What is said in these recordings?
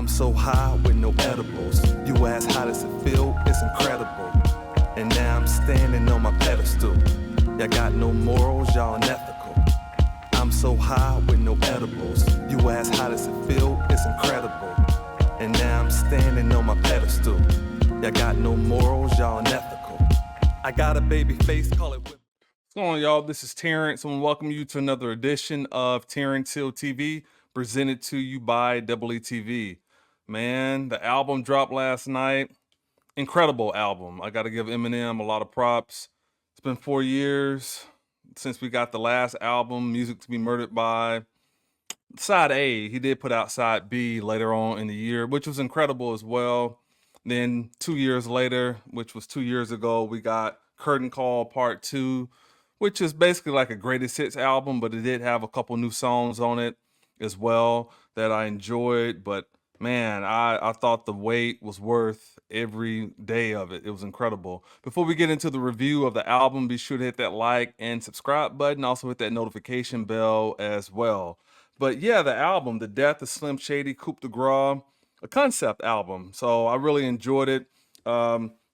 I'm so high with no edibles. You ask how does it feel? It's incredible. And now I'm standing on my pedestal. Y'all got no morals, y'all unethical. I'm so high with no edibles. You ask how does it feel? It's incredible. And now I'm standing on my pedestal. Y'all got no morals, y'all unethical. I got a baby face, call it whip. What's going on, y'all? This is Terrance. I want to welcome you to another edition of Terrance Hill TV, presented to you by TV. Man, the album dropped last night. Incredible album. I got to give Eminem a lot of props. It's been 4 years since we got the last album, Music to Be Murdered By. Side A, he did put out Side B later on in the year, which was incredible as well. Then 2 years later, which was 2 years ago, we got Curtain Call Part 2, which is basically like a greatest hits album, but it did have a couple new songs on it as well that I enjoyed. But man, I thought the wait was worth every day of it. It was incredible. Before we get into the review of the album, be sure to hit that like and subscribe button. Also hit that notification bell as well. But yeah, the album, The Death of Slim Shady, Coup De Grâce, a concept album. So I really enjoyed it.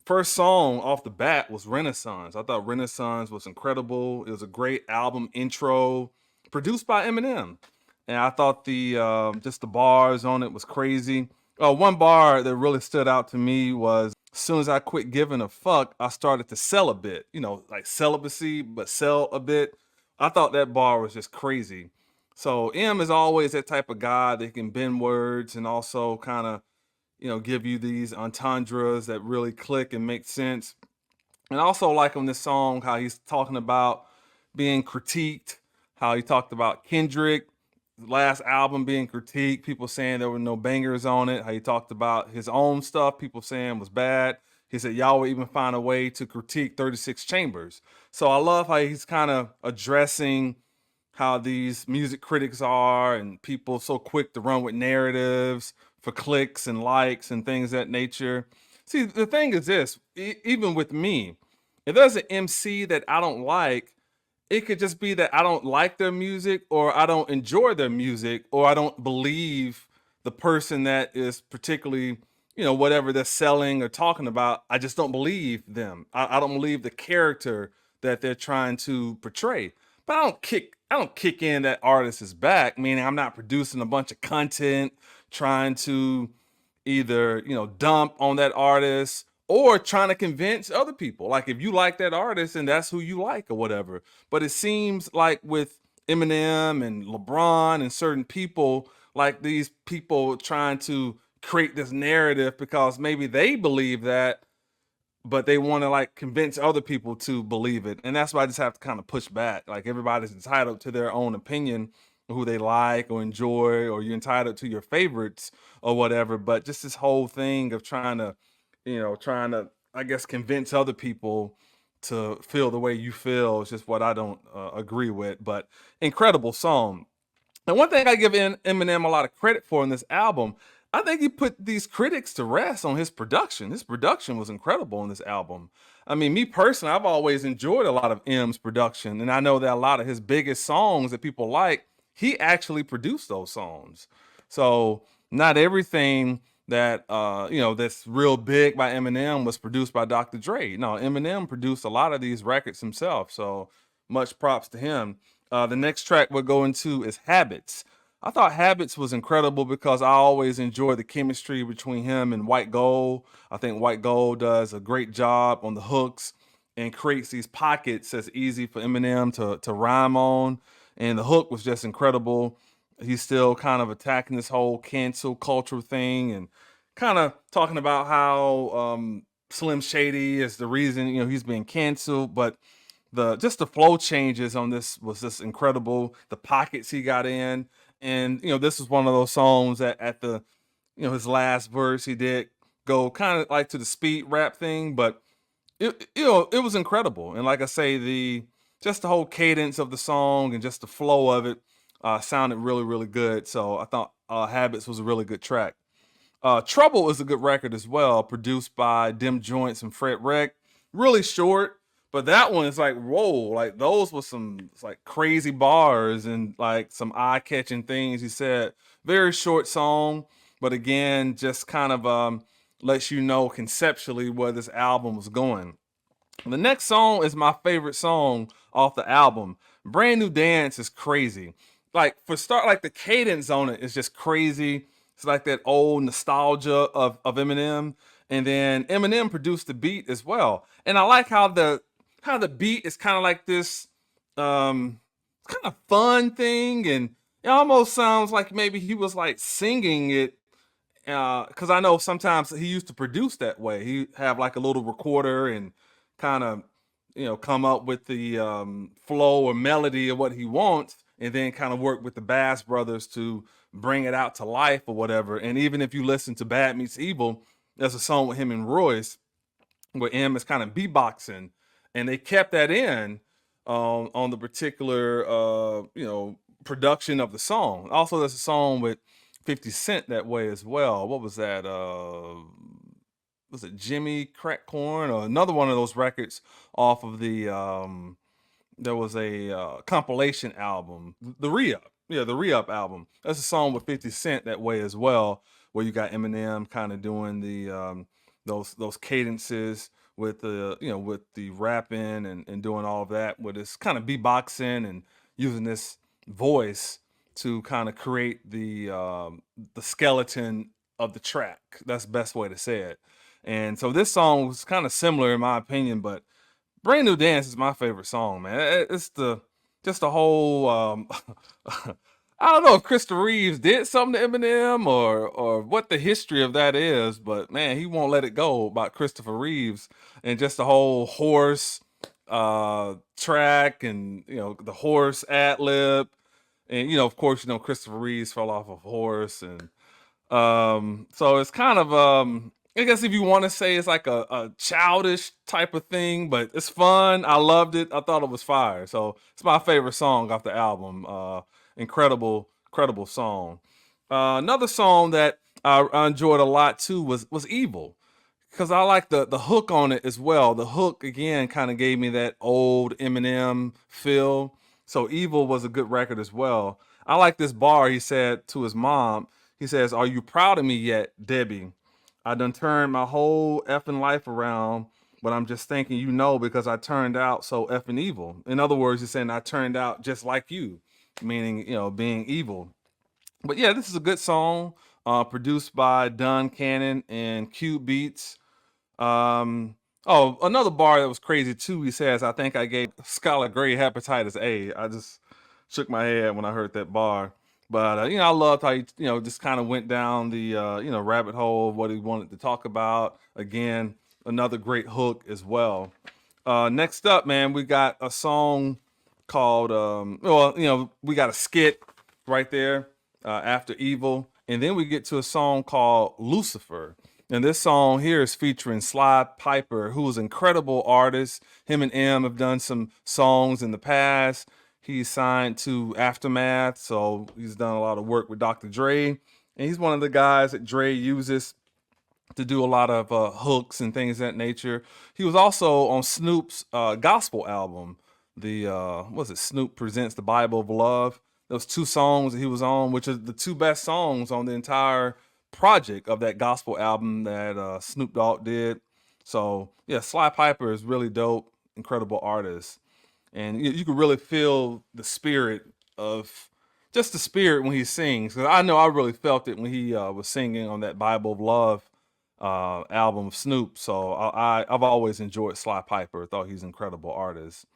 First song off the bat was Renaissance. I thought Renaissance was incredible. It was a great album intro, produced by Eminem. And I thought the just the bars on it was crazy. One bar that really stood out to me was, as soon as I quit giving a fuck, I started to sell a bit. You know, like celibacy, but sell a bit. I thought that bar was just crazy. So M is always that type of guy that can bend words and also kind of, you know, give you these entendres that really click and make sense. And I also like on this song how he's talking about being critiqued, how he talked about Kendrick, last album being critiqued, people saying there were no bangers on it, how he talked about his own stuff, people saying was bad. He said, y'all will even find a way to critique 36 Chambers. So I love how he's kind of addressing how these music critics are and people so quick to run with narratives for clicks and likes and things of that nature. See, the thing is this, even with me, if there's an MC that I don't like, it could just be that I don't like their music, or I don't enjoy their music, or I don't believe the person that is particularly, you know, whatever they're selling or talking about. I just don't believe them. I don't believe the character that they're trying to portray. But I don't kick in that artist is back, meaning I'm not producing a bunch of content trying to either, you know, dump on that artist or trying to convince other people. Like, if you like that artist and that's who you like or whatever. But it seems like with Eminem and LeBron and certain people, like these people trying to create this narrative because maybe they believe that, but they want to like convince other people to believe it. And that's why I just have to kind of push back. Like, everybody's entitled to their own opinion, who they like or enjoy, or you're entitled to your favorites or whatever. But just this whole thing of trying to, I guess, convince other people to feel the way you feel is just what I don't agree with. But incredible song. And one thing I give Eminem a lot of credit for in this album, I think he put these critics to rest on his production. His production was incredible on this album. I mean, me personally, I've always enjoyed a lot of M's production, and I know that a lot of his biggest songs that people like, he actually produced those songs. So not everything that that's real big by Eminem was produced by Dr. Dre. No, Eminem produced a lot of these records himself. So much props to him. The next track we'll go into is Habits. I thought Habits was incredible because I always enjoy the chemistry between him and White Gold. I think White Gold does a great job on the hooks and creates these pockets that's easy for Eminem to rhyme on. And the hook was just incredible. He's still kind of attacking this whole cancel culture thing and kind of talking about how Slim Shady is the reason, you know, he's being canceled. But the flow changes on this was just incredible. The pockets he got in. And, you know, this was one of those songs that at the, you know, his last verse, he did go kind of like to the speed rap thing, but it was incredible. And like I say, just the whole cadence of the song and just the flow of it sounded really, really good. So I thought Habits was a really good track. Trouble is a good record as well, produced by Dim Joints and Fred Wreck. Really short, but that one is like, whoa, like those were some like crazy bars and like some eye-catching things he said. Very short song, but again, just kind of lets you know conceptually where this album was going. The next song is my favorite song off the album. Brand New Dance is crazy. Like for start, like the cadence on it is just crazy. It's like that old nostalgia of Eminem. And then Eminem produced the beat as well. And I like how the beat is kind of like this kind of fun thing, and it almost sounds like maybe he was like singing it, because I know sometimes he used to produce that way. He have like a little recorder and kind of, come up with the flow or melody of what he wants, and then kind of work with the Bass Brothers to bring it out to life or whatever. And even if you listen to Bad Meets Evil, there's a song with him and Royce where M is kind of beatboxing, and they kept that in on the particular production of the song. Also, there's a song with 50 Cent that way as well. What was that? Was it Jimmy Crack Corn or another one of those records off of the there was a compilation album, the Re-Up. Yeah, the Re-Up album. That's a song with 50 Cent that way as well, where you got Eminem kind of doing the those cadences with the with the rapping and doing all of that with this kind of beatboxing and using this voice to kind of create the skeleton of the track. That's the best way to say it. And so this song was kind of similar in my opinion, but Brand New Dance is my favorite song, man. It's just the whole I don't know if Christopher Reeves did something to Eminem or what the history of that is, but man, he won't let it go about Christopher Reeves and just the whole horse track, and the horse ad lib, and of course Christopher Reeves fell off a horse, and so it's kind of I guess if you want to say it's like a childish type of thing, but it's fun. I loved it. I thought it was fire. So it's my favorite song off the album. Incredible song. Another song that I enjoyed a lot too was Evil, because I like the hook on it as well. The hook again kind of gave me that old Eminem feel. So Evil was a good record as well. I like this bar he said to his mom. He says, "Are you proud of me yet, Debbie? I done turned my whole effing life around, but I'm just thinking, because I turned out so effing evil." In other words, he's saying I turned out just like you, meaning, being evil. But yeah, this is a good song, produced by Don Cannon and Cube Beats. Oh, another bar that was crazy too. He says, "I think I gave Skylar Gray hepatitis A." I just shook my head when I heard that bar. But I loved how he, just kind of went down the rabbit hole of what he wanted to talk about. Again, another great hook as well. Next up, man, we got a song called we got a skit right there after Evil, and then we get to a song called Lucifer. And this song here is featuring Sly Piper, who is an incredible artist. Him and M have done some songs in the past. He's signed to Aftermath, so he's done a lot of work with Dr. Dre. And he's one of the guys that Dre uses to do a lot of hooks and things of that nature. He was also on Snoop's gospel album, the Snoop Presents the Bible of Love. Those two songs that he was on, which are the two best songs on the entire project of that gospel album that Snoop Dogg did. So yeah, Sly Piper is really dope, incredible artist. And you can really feel the spirit of just the spirit when he sings. 'Cause I know I really felt it when he was singing on that Bible of Love album of Snoop. So I've always enjoyed Sly Piper. Thought he's an incredible artist.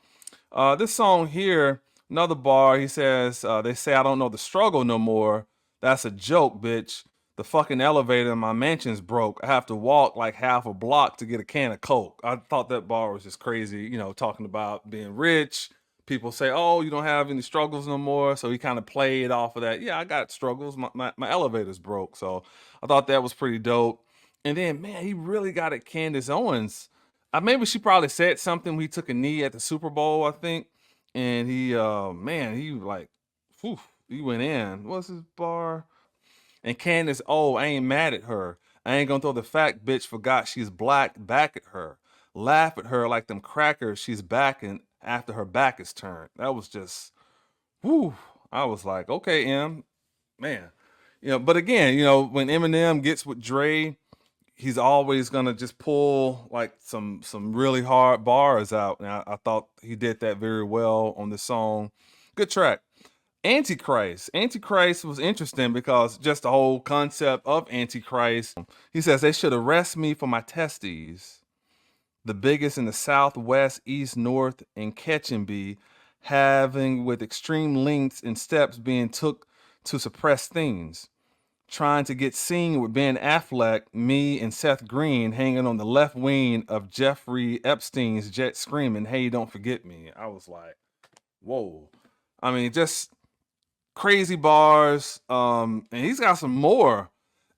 This song here, another bar. He says, "They say I don't know the struggle no more. That's a joke, bitch. The fucking elevator in my mansion's broke. I have to walk like half a block to get a can of Coke." I thought that bar was just crazy, talking about being rich. People say, "Oh, you don't have any struggles no more." So he kind of played off of that. Yeah, I got struggles. My elevator's broke. So I thought that was pretty dope. And then, man, he really got at Candace Owens. Maybe she probably said something when he took a knee at the Super Bowl, I think. And he, he like, whew, he went in. What's his bar? And Candace, "Oh, I ain't mad at her. I ain't gonna throw the fact bitch forgot she's black back at her. Laugh at her like them crackers she's backing after her back is turned." That was just, whoo. I was like, okay, M, man, But again, when Eminem gets with Dre, he's always gonna just pull like some really hard bars out. And I thought he did that very well on this song. Good track. Antichrist. Antichrist was interesting because just the whole concept of Antichrist. He says they should arrest me for my testes, the biggest in the southwest, east, north, and catching be, having with extreme lengths and steps being took to suppress things. Trying to get seen with Ben Affleck, me, and Seth Green hanging on the left wing of Jeffrey Epstein's jet screaming, "Hey, don't forget me." I was like, whoa. I mean, just crazy bars. And he's got some more.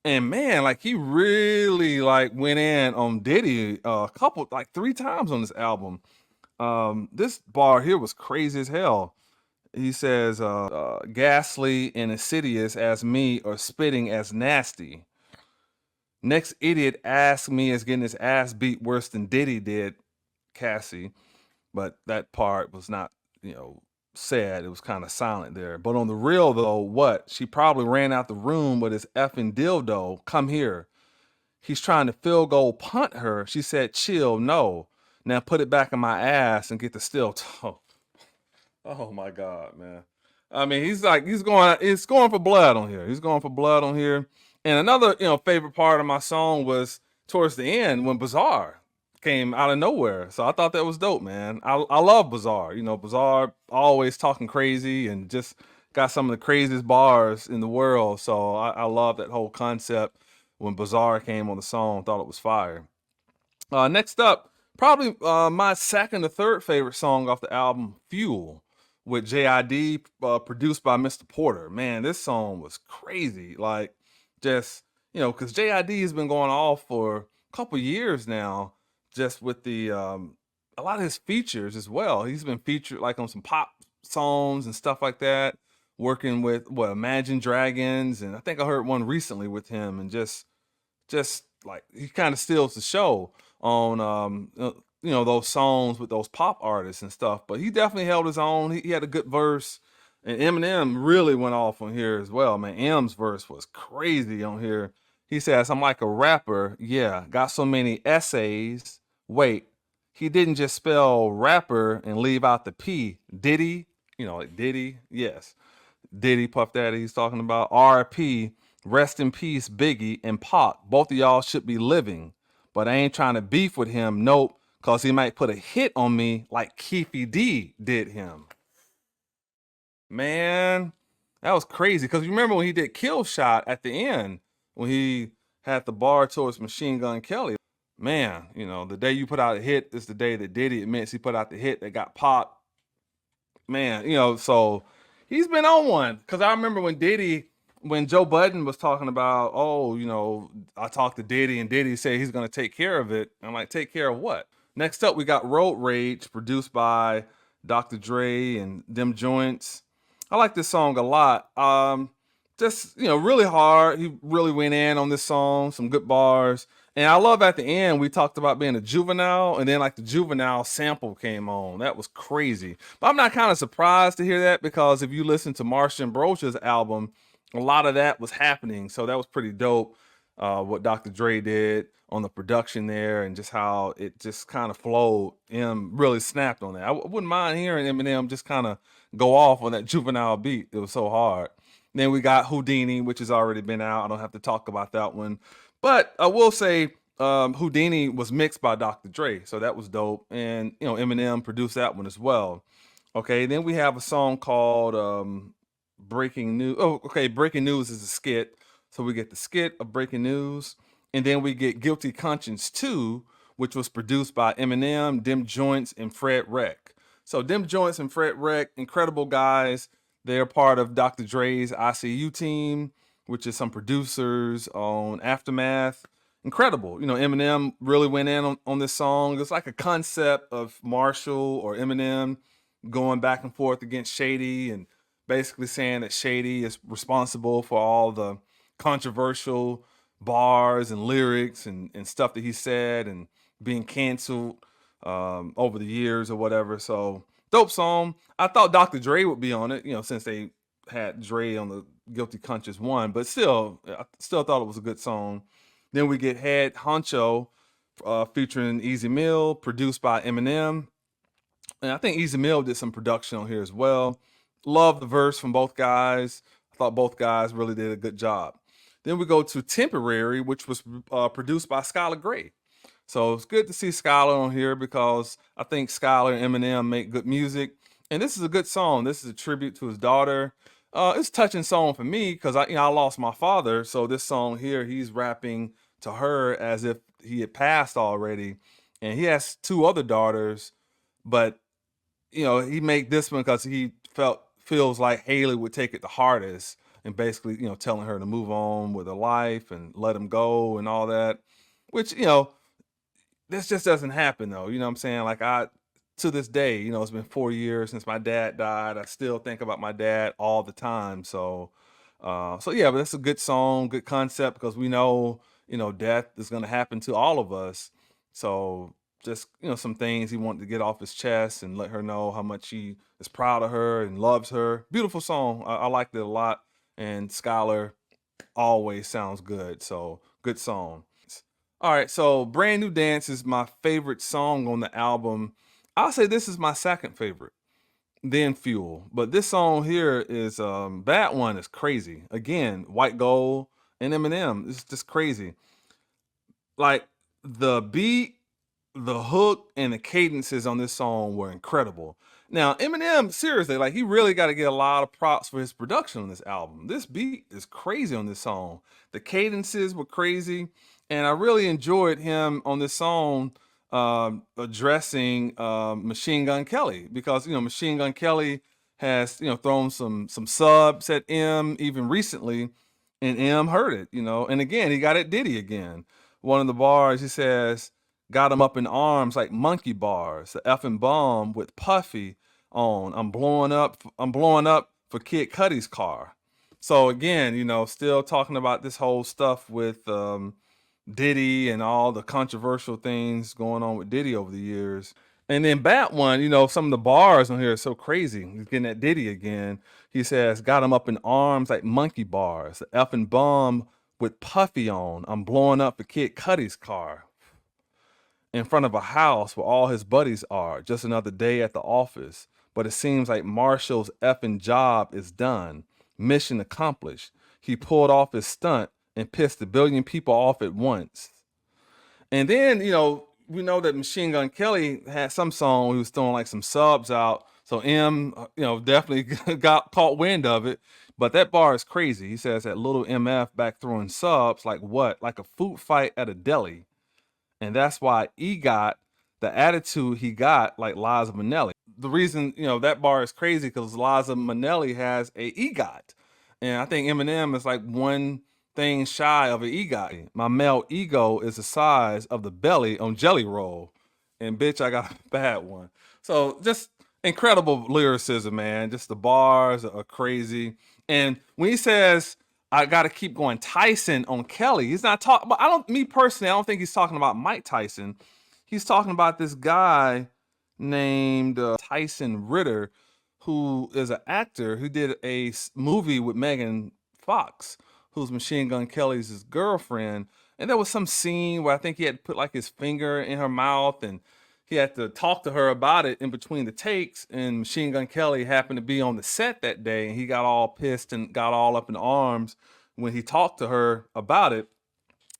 And man, like he really like went in on Diddy a couple, like 3 times on this album. This bar here was crazy as hell. He says, ghastly and insidious as me or spitting as nasty. Next idiot asked me is getting his ass beat worse than Diddy did, Cassie. But that part was not, said. It was kind of silent there. But on the real though, what? She probably ran out the room with his effing dildo. Come here. He's trying to field goal punt her. She said, chill, no. Now put it back in my ass and get the steel toe. Oh my God, man. I mean, he's going for blood on here. He's going for blood on here. And another, favorite part of my song was towards the end when Bizarre came out of nowhere. So I thought that was dope, man. I love Bizarre. Bizarre always talking crazy and just got some of the craziest bars in the world. So I love that whole concept when Bizarre came on the song. Thought it was fire. Next up, probably my second or third favorite song off the album, Fuel, with JID, produced by Mr. Porter. Man, this song was crazy. Like, just, because JID has been going off for a couple years now, just with the, a lot of his features as well. He's been featured like on some pop songs and stuff like that, working with, Imagine Dragons. And I think I heard one recently with him, and just like he kind of steals the show on those songs with those pop artists and stuff. But he definitely held his own. He had a good verse, and Eminem really went off on here as well. Man, M's verse was crazy on here. He says, "I'm like a rapper, yeah, got so many essays. Wait, he didn't just spell rapper and leave out the P, did he? Like Diddy, yes, Diddy, Puff Daddy. He's talking about R.I.P. Rest in peace, Biggie and Pac. Both of y'all should be living. But I ain't trying to beef with him, nope, because he might put a hit on me like Keefy D did him." Man, that was crazy. Because you remember when he did Kill Shot at the end, when he had the bar towards Machine Gun Kelly. Man, the day you put out a hit is the day that Diddy admits he put out the hit that got popped. Man, so he's been on one. Because I remember when Joe Budden was talking about, I talked to Diddy and Diddy said he's going to take care of it. I'm like, take care of what? Next up, we got Road Rage, produced by Dr. Dre and Them Joints. I like this song a lot. Just, really hard. He really went in on this song, some good bars. And I love at the end, we talked about being a juvenile, and then like the juvenile sample came on. That was crazy. But I'm not kind of surprised to hear that, because if you listen to Martian Broach's album, a lot of that was happening. So that was pretty dope, what Dr. Dre did on the production there, and just how it just kind of flowed. Em really snapped on that. I wouldn't mind hearing Eminem just kind of go off on that juvenile beat. It was so hard. Then we got Houdini, which has already been out. I don't have to talk about that one. But I will say Houdini was mixed by Dr. Dre. So that was dope. And, Eminem produced that one as well. Okay, then we have a song called Breaking News. Oh, okay, Breaking News is a skit. So we get the skit of Breaking News. And then we get Guilty Conscience 2, which was produced by Eminem, Dem Joints, and Fred Wreck. So Dem Joints and Fred Wreck, incredible guys. They're part of Dr. Dre's ICU team, which is some producers on Aftermath. Incredible. Eminem really went in on this song. It's like a concept of Marshall or Eminem going back and forth against Shady, and basically saying that Shady is responsible for all the controversial bars and lyrics and stuff that he said and being canceled over the years or whatever. So dope song. I thought Dr. Dre would be on it, since they had Dre on the Guilty Conscience 1, but still, I still thought it was a good song. Then we get Head Honcho featuring Easy Mill, produced by Eminem. And I think Easy Mill did some production on here as well. Love the verse from both guys. I thought both guys really did a good job. Then we go to Temporary, which was produced by Skylar Grey. So it's good to see Skylar on here because I think Skylar and Eminem make good music. And this is a good song. This is a tribute to his daughter. It's a touching song for me because I lost my father. So this song here, he's rapping to her as if he had passed already. And he has 2 other daughters, but he made this one because he feels like Haley would take it the hardest and basically, telling her to move on with her life and let him go and all that, which, this just doesn't happen though. You know what I'm saying? Like to this day, it's been 4 years since my dad died. I still think about my dad all the time. So yeah, but that's a good song, good concept because we know, death is going to happen to all of us. So just, some things he wanted to get off his chest and let her know how much he is proud of her and loves her. Beautiful song. I liked it a lot. And Skylar always sounds good. So good song. All right, so Brand New Dance is my favorite song on the album. I'll say this is my second favorite, then Fuel. But this song here is, that one is crazy. Again, White Gold and Eminem. It's just crazy. Like the beat, the hook, and the cadences on this song were incredible. Now, Eminem, seriously, like he really got to get a lot of props for his production on this album. This beat is crazy on this song. The cadences were crazy. And I really enjoyed him on this song addressing Machine Gun Kelly because Machine Gun Kelly has thrown some subs at M even recently, and M heard it. And again he got at Diddy again. One of the bars he says, "Got him up in arms like monkey bars. The effing bomb with Puffy on. I'm blowing up for Kid Cudi's car." So again, still talking about this whole stuff with Diddy and all the controversial things going on with Diddy over the years. And then Bat One, some of the bars on here are so crazy. He's getting at Diddy again. He says, "Got him up in arms like monkey bars. The effing bomb with Puffy on. I'm blowing up for Kid Cudi's car. In front of a house where all his buddies are. Just another day at the office. But it seems like Marshall's effing job is done. Mission accomplished. He pulled off his stunt and pissed 1 billion people off at once." And then, we know that Machine Gun Kelly had some song, he was throwing like some subs out. So M, definitely got caught wind of it. But that bar is crazy. He says that little MF back throwing subs like what? Like a food fight at a deli. And that's why he got the attitude he got like Liza Minnelli. The reason, that bar is crazy because Liza Minnelli has a EGOT. And I think Eminem is like one thing shy of an EGOT. My male ego is the size of the belly on Jelly Roll. And bitch, I got a bad one. So just incredible lyricism, man. Just the bars are crazy. And when he says, "I got to keep going Tyson on Kelly," he's not talking, but me personally, I don't think he's talking about Mike Tyson. He's talking about this guy named Tyson Ritter, who is an actor who did a movie with Megan Fox, who's Machine Gun Kelly's girlfriend. And there was some scene where I think he had put like his finger in her mouth and he had to talk to her about it in between the takes. And Machine Gun Kelly happened to be on the set that day and he got all pissed and got all up in arms when he talked to her about it.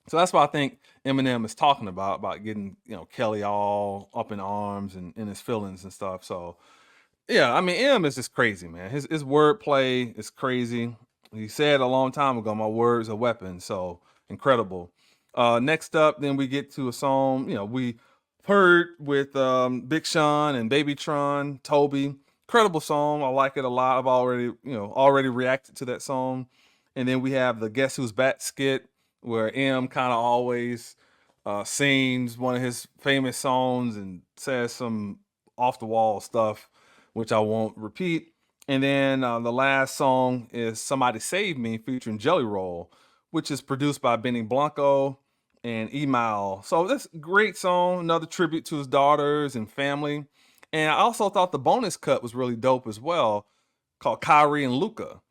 So that's what I think Eminem is talking about getting, Kelly all up in arms and in his feelings and stuff. So yeah, I mean, M is just crazy, man. His wordplay is crazy. He said a long time ago, "My words are weapons." So incredible. Next up, then we get to a song, we heard with Big Sean and Babytron, Tobey. Incredible song. I like it a lot. I've already reacted to that song. And then we have the Guess Who's Back skit where M kind of always sings one of his famous songs and says some off the wall stuff, which I won't repeat. And then the last song is Somebody Save Me featuring Jelly Roll, which is produced by Benny Blanco and Email. So that's a great song, another tribute to his daughters and family. And I also thought the bonus cut was really dope as well, called Kyrie and Luca,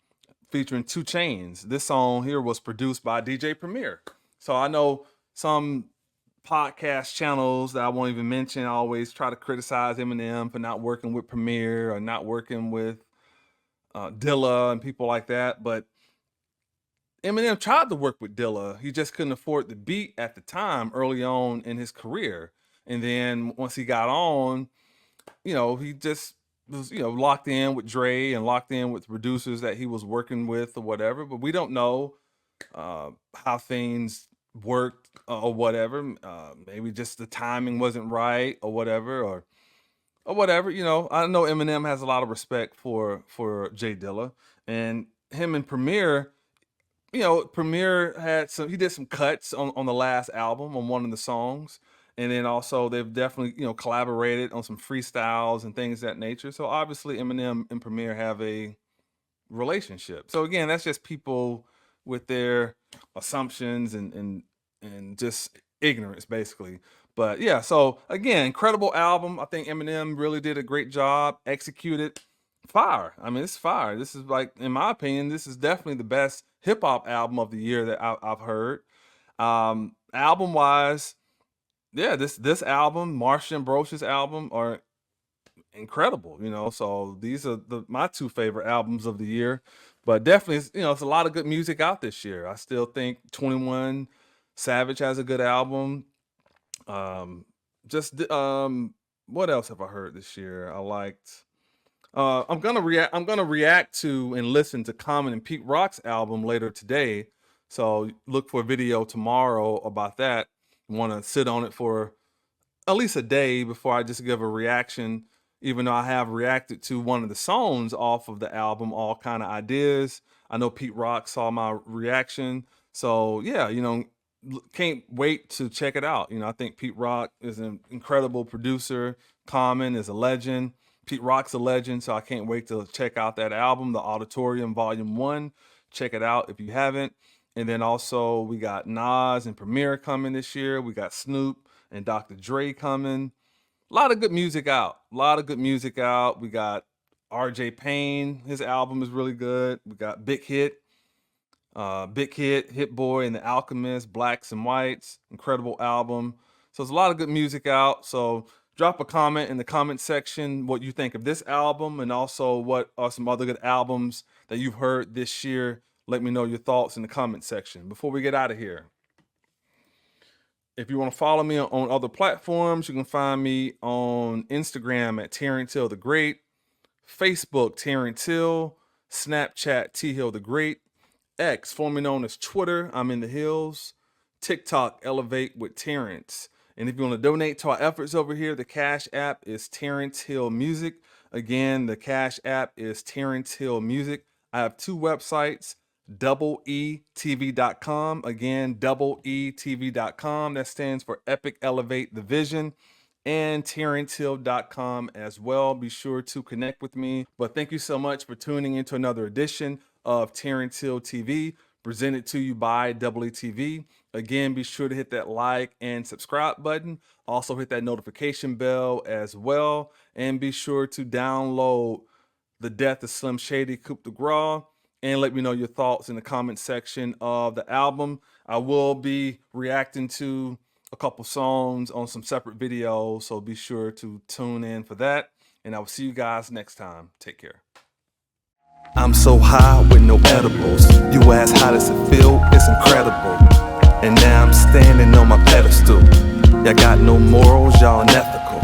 featuring 2 Chainz. This song here was produced by DJ Premier. So I know some podcast channels that I won't even mention always try to criticize Eminem for not working with Premier or not working with Dilla and people like that. But Eminem tried to work with Dilla. He just couldn't afford the beat at the time early on in his career. And then once he got on, he just was, locked in with Dre and locked in with producers that he was working with or whatever. But we don't know how things worked or whatever. Maybe just the timing wasn't right or whatever, or whatever. I know Eminem has a lot of respect for Jay Dilla, and him and Premier. Premier he did some cuts on the last album on one of the songs. And then also they've definitely, collaborated on some freestyles and things of that nature. So obviously Eminem and Premier have a relationship. So again, that's just people with their assumptions and just ignorance, basically. But yeah, so again, incredible album. I think Eminem really did a great job, executed fire. I mean, it's fire. This is, like, in my opinion, this is definitely the best hip hop album of the year that I've heard. Album wise, yeah, this album, Marsha and Brosh's album, are incredible. So these are my 2 favorite albums of the year. But definitely, it's a lot of good music out this year. I still think 21 Savage has a good album. What else have I heard this year? I liked. I'm gonna react to and listen to Common and Pete Rock's album later today. So look for a video tomorrow about that. Want to sit on it for at least a day before I just give a reaction, even though I have reacted to one of the songs off of the album, All Kind of Ideas. I know Pete Rock saw my reaction. So yeah, can't wait to check it out. I think Pete Rock is an incredible producer. Common is a legend. Pete Rock's a legend, so I can't wait to check out that album, The Auditorium Volume 1. Check it out if you haven't. And then also we got Nas and Premier coming this year. We got Snoop and Dr. Dre coming. A lot of good music out. We got RJ Payne. His album is really good. We got Big Hit, Hit Boy and the Alchemist, Blacks and Whites. Incredible album. So there's a lot of good music out. So drop a comment in the comment section what you think of this album, and also what are some other good albums that you've heard this year. Let me know your thoughts in the comment section. Before we get out of here, if you want to follow me on other platforms, you can find me on Instagram at Terrance Hill the Great, Facebook Terrance Hill, Snapchat T Hill the Great, X, formerly known as Twitter, I'm in the hills, TikTok Elevate with Terrance. And if you want to donate to our efforts over here, the Cash App is Terrance Hill Music. Again, the Cash App is Terrance Hill Music. I have 2 websites, EETV.com. Again, EETV.com. That stands for Epic Elevate the Vision. And TerranceHill.com as well. Be sure to connect with me. But thank you so much for tuning into another edition of Terrance Hill TV, presented to you by WTV. Again, be sure to hit that like and subscribe button. Also hit that notification bell as well. And be sure to download the Death of Slim Shady, Coup De Grâce. And let me know your thoughts in the comment section of the album. I will be reacting to a couple songs on some separate videos, so be sure to tune in for that. And I will see you guys next time. Take care. I'm so high with no edibles. You ask how does it feel? It's incredible. And now I'm standing on my pedestal. Y'all got no morals, y'all unethical.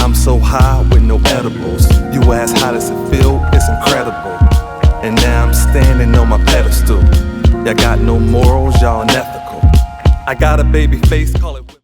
I'm so high with no edibles. You ask how does it feel? It's incredible. And now I'm standing on my pedestal. Y'all got no morals, y'all unethical. I got a baby face, call it